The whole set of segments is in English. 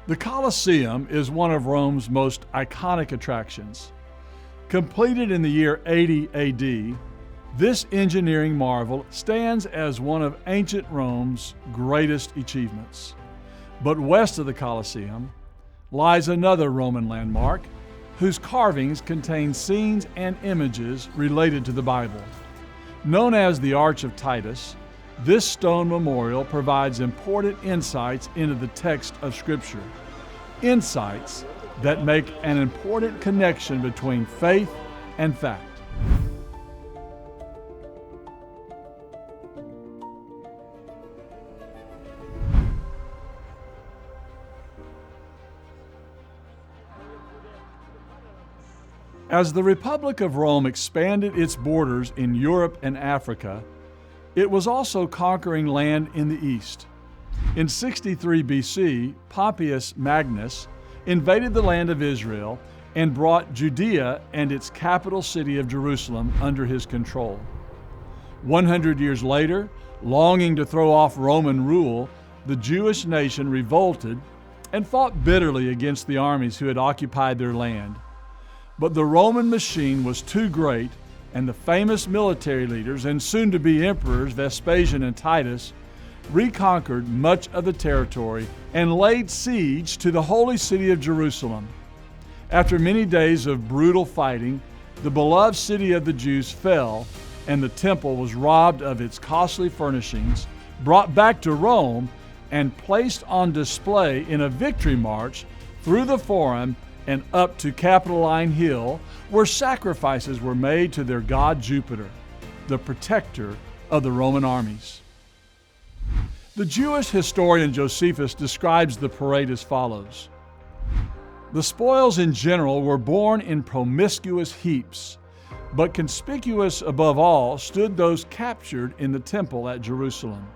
The Colosseum is one of Rome's most iconic attractions. Completed in the year 80 AD, this engineering marvel stands as one of ancient Rome's greatest achievements. But west of the Colosseum lies another Roman landmark whose carvings contain scenes and images related to the Bible. Known as the Arch of Titus, this stone memorial provides important insights into the text of Scripture, insights that make an important connection between faith and fact. As the Republic of Rome expanded its borders in Europe and Africa, it was also conquering land in the east. In 63 BC, Pompeius Magnus invaded the land of Israel and brought Judea and its capital city of Jerusalem under his control. 100 years later, longing to throw off Roman rule, the Jewish nation revolted and fought bitterly against the armies who had occupied their land. But the Roman machine was too great, and the famous military leaders and soon-to-be emperors Vespasian and Titus reconquered much of the territory and laid siege to the holy city of Jerusalem. After many days of brutal fighting, the beloved city of the Jews fell, and the temple was robbed of its costly furnishings, brought back to Rome, and placed on display in a victory march through the Forum and up to Capitoline Hill, where sacrifices were made to their god Jupiter, the protector of the Roman armies. The Jewish historian Josephus describes the parade as follows. The spoils in general were borne in promiscuous heaps, but conspicuous above all stood those captured in the temple at Jerusalem.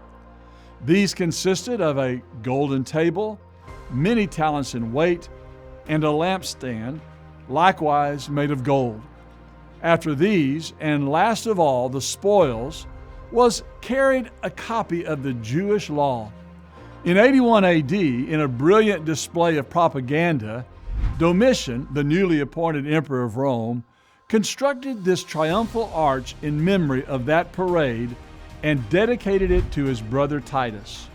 These consisted of a golden table, many talents in weight, and a lampstand, likewise made of gold. After these, and last of all, the spoils, was carried a copy of the Jewish law. In 81 AD, in a brilliant display of propaganda, Domitian, the newly appointed emperor of Rome, constructed this triumphal arch in memory of that parade and dedicated it to his brother Titus.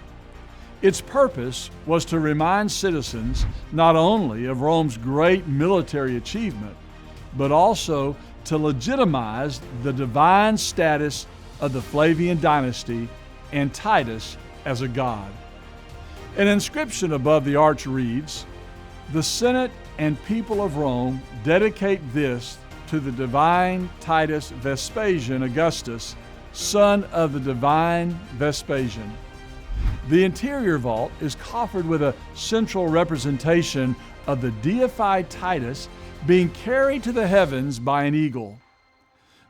Its purpose was to remind citizens not only of Rome's great military achievement, but also to legitimize the divine status of the Flavian dynasty and Titus as a god. An inscription above the arch reads, "The Senate and people of Rome dedicate this to the divine Titus Vespasian Augustus, son of the divine Vespasian." The interior vault is coffered with a central representation of the deified Titus being carried to the heavens by an eagle.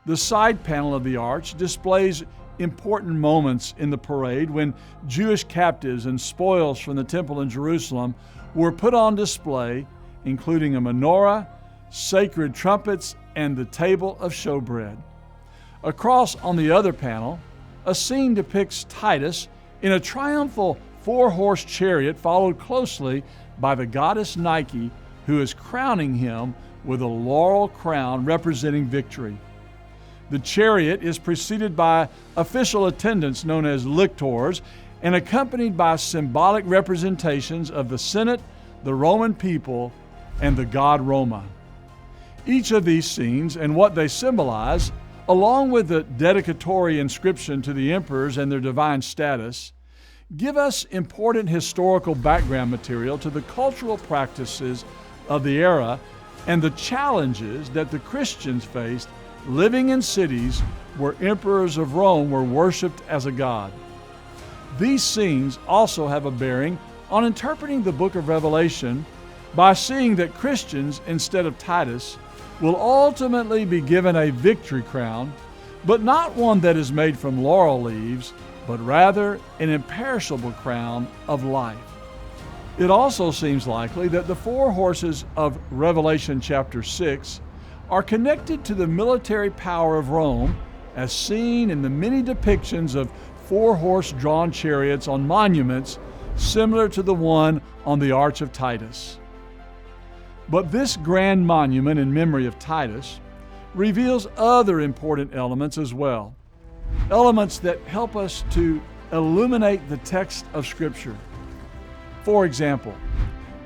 The side panel of the arch displays important moments in the parade when Jewish captives and spoils from the temple in Jerusalem were put on display, including a menorah, sacred trumpets, and the table of showbread. Across on the other panel, a scene depicts Titus in a triumphal four-horse chariot followed closely by the goddess Nike, who is crowning him with a laurel crown representing victory. The chariot is preceded by official attendants known as lictors and accompanied by symbolic representations of the Senate, the Roman people, and the god Roma. Each of these scenes and what they symbolize, along with the dedicatory inscription to the emperors and their divine status, give us important historical background material to the cultural practices of the era and the challenges that the Christians faced living in cities where emperors of Rome were worshipped as a god. These scenes also have a bearing on interpreting the book of Revelation by seeing that Christians, instead of Titus, will ultimately be given a victory crown, but not one that is made from laurel leaves, but rather an imperishable crown of life. It also seems likely that the four horses of Revelation chapter 6 are connected to the military power of Rome as seen in the many depictions of four-horse-drawn chariots on monuments similar to the one on the Arch of Titus. But this grand monument in memory of Titus reveals other important elements as well, elements that help us to illuminate the text of Scripture. For example,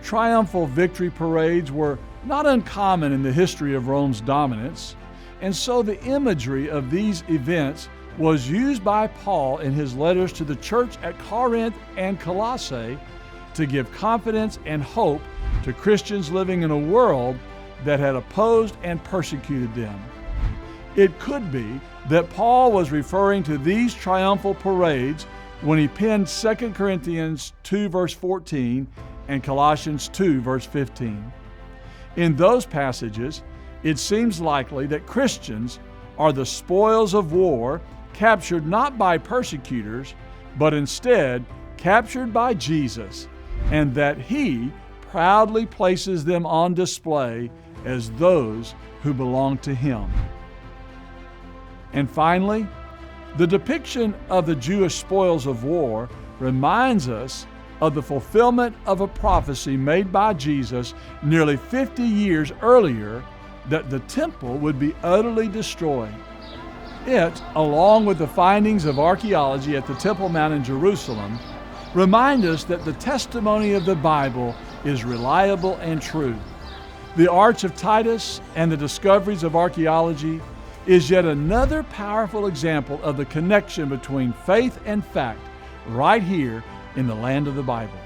triumphal victory parades were not uncommon in the history of Rome's dominance, and so the imagery of these events was used by Paul in his letters to the church at Corinth and Colossae to give confidence and hope to Christians living in a world that had opposed and persecuted them. It could be that Paul was referring to these triumphal parades when he penned 2 Corinthians 2 verse 14 and Colossians 2 verse 15. In those passages, it seems likely that Christians are the spoils of war captured not by persecutors, but instead captured by Jesus, and that He proudly places them on display as those who belong to Him. And finally, the depiction of the Jewish spoils of war reminds us of the fulfillment of a prophecy made by Jesus nearly 50 years earlier that the temple would be utterly destroyed. It, along with the findings of archaeology at the Temple Mount in Jerusalem, remind us that the testimony of the Bible is reliable and true. The Arch of Titus and the discoveries of archaeology is yet another powerful example of the connection between faith and fact right here in the land of the Bible.